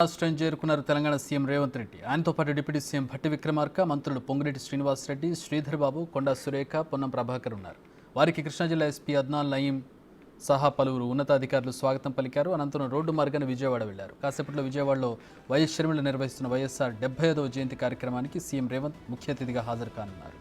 రాష్ట్రం చేరుకున్నారు తెలంగాణ సీఎం రేవంత్ రెడ్డి. ఆయనతో పాటు డిప్యూటీ సీఎం భట్టి విక్రమార్క, మంత్రులు పొంగులేటి శ్రీనివాసరెడ్డి, శ్రీధర్ బాబు, కొండా సురేఖ, పొన్నం ప్రభాకర్ ఉన్నారు. వారికి కృష్ణా జిల్లా ఎస్పీ అద్నాన్ నయీం సహా పలువురు ఉన్నతాధికారులు స్వాగతం పలికారు. అనంతరం రోడ్డు మార్గాన విజయవాడ వెళ్లారు. కాసేపట్లో విజయవాడలో వైఎస్ షర్మిల నిర్వహిస్తున్న వైఎస్ఆర్ 75వ జయంతి కార్యక్రమానికి సీఎం రేవంత్ ముఖ్య అతిథిగా హాజరు కానున్నారు.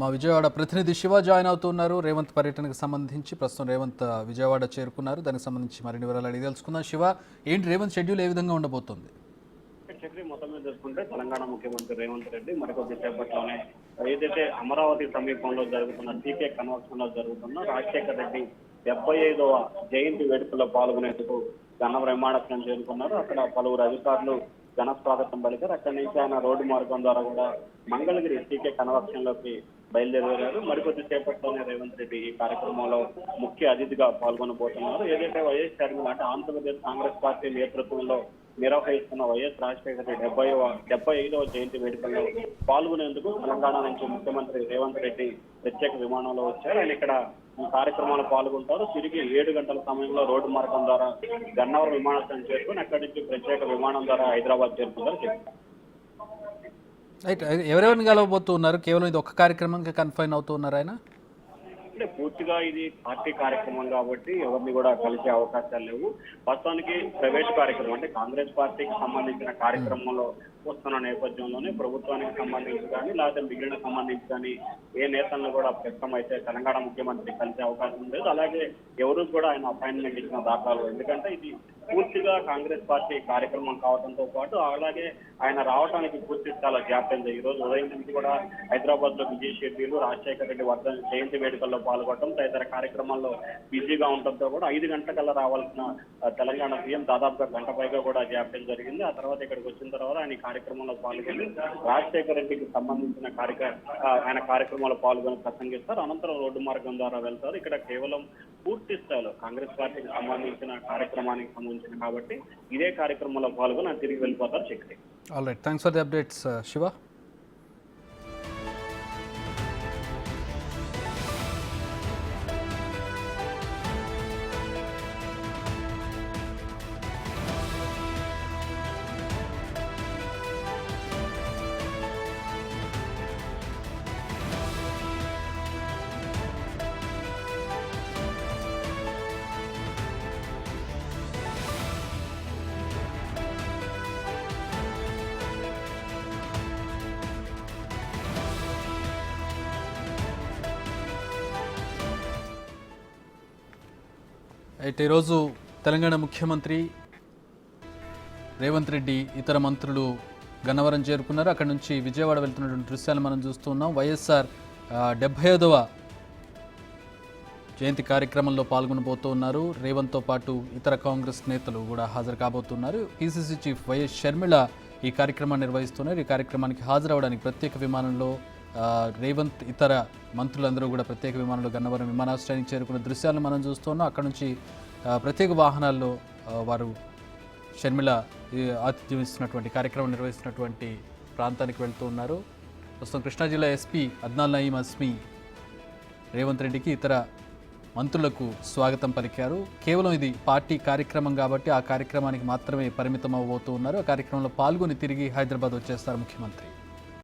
మా విజయవాడ ప్రతినిధి శివ జాయిన్ అవుతున్నారు. రేవంత్ పర్యటనకు సంబంధించి ప్రస్తుతం రేవంత్ విజయవాడ చేరుకున్నారు. దానికి సంబంధించి మరిన్ని వివరాలు అడిగి తెలుసుకుందాం. శివ, ఏంటి రేవంత్ షెడ్యూల్ ఏ విధంగా ఉండబోతోంది? మొత్తం మీద చూసుకుంటే తెలంగాణ ముఖ్యమంత్రి రేవంత్ రెడ్డి మరికొద్ది సేపట్లోనే ఏదైతే అమరావతి సమీపంలో జరుగుతున్న టీకే కన్వర్షన్ లో జరుగుతున్న రాజశేఖర రెడ్డి 75వ జయంతి వేడుకల్లో పాల్గొనేందుకు గన్నవరం విమానాశ్రయం చేరుకున్నారు. అక్కడ పలువురు అధికారులు ఘన స్వాగతం పలికారు. అక్కడి నుంచి ఆయన రోడ్డు మార్గం ద్వారా కూడా మంగళగిరి టీకే కన్వర్షన్ లోకి బయలుదేరారు. మరికొద్ది సేపట్లోనే రేవంత్ రెడ్డి ఈ కార్యక్రమంలో ముఖ్య అతిథిగా పాల్గొనబోతున్నారు. ఏదైతే వైఎస్ షర్మిల అంటే ఆంధ్రప్రదేశ్ కాంగ్రెస్ పార్టీ నేతృత్వంలో నిర్వహిస్తున్న వైఎస్ రాజశేఖర రెడ్డి 75వ జయంతి వేడుకల్లో పాల్గొనేందుకు తెలంగాణ నుంచి ముఖ్యమంత్రి రేవంత్ రెడ్డి ప్రత్యేక విమానంలో వచ్చారు. ఆయన ఇక్కడ ఈ కార్యక్రమంలో పాల్గొంటారు. తిరిగి 7 గంటల సమయంలో రోడ్డు మార్గం ద్వారా గన్నవరం విమానాశ్రయం చేరుకుని అక్కడి నుంచి ప్రత్యేక విమానం ద్వారా హైదరాబాద్ చేరుకుంటారు. ఎవరెవరిని కలవబోతున్నారు? కేవలం ఇది ఒక్క కార్యక్రమంకి కన్ఫైన్ అవుతున్నారు ఆయన? అంటే పూర్తిగా ఇది పార్టీ కార్యక్రమం కాబట్టి ఎవరిని కూడా కలిసే అవకాశాలు లేవు. వాస్తవానికి ప్రైవేట్ కార్యక్రమం అంటే కాంగ్రెస్ పార్టీకి సంబంధించిన కార్యక్రమంలో వస్తున్న నేపథ్యంలోనే ప్రభుత్వానికి సంబంధించి కానీ లేకపోతే మిగిలిన సంబంధించి కానీ ఏ నేతలను కూడా ప్రస్తుతం అయితే తెలంగాణ ముఖ్యమంత్రి కలిసే అవకాశం లేదు. అలాగే ఎవరు కూడా ఆయన అపాయింట్మెంట్ ఇచ్చిన దాఖలాలు. ఎందుకంటే ఇది పూర్తిగా కాంగ్రెస్ పార్టీ కార్యక్రమం కావడంతో పాటు అలాగే ఆయన రావడానికి పూర్తి చాలా జాప్యం. ఈ రోజు ఉదయం నుంచి కూడా హైదరాబాద్ లో బిజీ షెడ్యూల్, రాజశేఖర రెడ్డి జయంతి వేడుకల్లో పాల్గొనడం తదితర కార్యక్రమాల్లో బిజీగా ఉండటంతో కూడా 5 గంటలకల్లా రావాల్సిన తెలంగాణ సీఎం దాదాపుగా గంట పైగా కూడా జాప్యం జరిగింది. ఆ తర్వాత ఇక్కడికి వచ్చిన తర్వాత ఆయన కార్యక్రమంలో పాల్గొని రాజశేఖర రెడ్డికి సంబంధించిన ఆయన కార్యక్రమంలో పాల్గొని ప్రసంగిస్తారు. అనంతరం రోడ్డు మార్గం ద్వారా వెళ్తారు. ఇక్కడ కేవలం పూర్తి స్థాయిలో కాంగ్రెస్ పార్టీకి సంబంధించిన కార్యక్రమానికి సంబంధించిన కాబట్టి ఇదే కార్యక్రమంలో పాల్గొని తిరిగి వెళ్ళిపోతారు. Chakri. All right, thanks for the updates Shiva. అయితే ఈరోజు తెలంగాణ ముఖ్యమంత్రి రేవంత్ రెడ్డి ఇతర మంత్రులు గన్నవరం చేరుకున్నారు. అక్కడ నుంచి విజయవాడ వెళ్తున్నటువంటి దృశ్యాలు మనం చూస్తున్నాం. వైఎస్ఆర్ 75వ జయంతి కార్యక్రమంలో పాల్గొనబోతున్నారు. రేవంత్తో పాటు ఇతర కాంగ్రెస్ నేతలు కూడా హాజరు కాబోతున్నారు. పిసిసి చీఫ్ వైఎస్ షర్మిల ఈ కార్యక్రమాన్ని నిర్వహిస్తున్నారు. ఈ కార్యక్రమానికి హాజరవడానికి ప్రత్యేక విమానంలో రేవంత్ ఇతర మంత్రులందరూ కూడా ప్రత్యేక విమానంలో గన్నవరం విమానాశ్రయానికి చేరుకున్న దృశ్యాలను మనం చూస్తున్నాం. అక్కడ నుంచి ప్రత్యేక వాహనాల్లో వారు షర్మిల ఆతిథ్యం ఇస్తున్నటువంటి కార్యక్రమం నిర్వహిస్తున్నటువంటి ప్రాంతానికి వెళ్తూ ఉన్నారు. ప్రస్తుతం కృష్ణా జిల్లా ఎస్పీ అద్నాన్ నయీం అస్మీ రేవంత్ రెడ్డికి ఇతర మంత్రులకు స్వాగతం పలికారు. కేవలం ఇది పార్టీ కార్యక్రమం కాబట్టి ఆ కార్యక్రమానికి మాత్రమే పరిమితం అవ్వబోతూ ఉన్నారు. ఆ కార్యక్రమంలో పాల్గొని తిరిగి హైదరాబాద్ వచ్చేస్తారు ముఖ్యమంత్రి.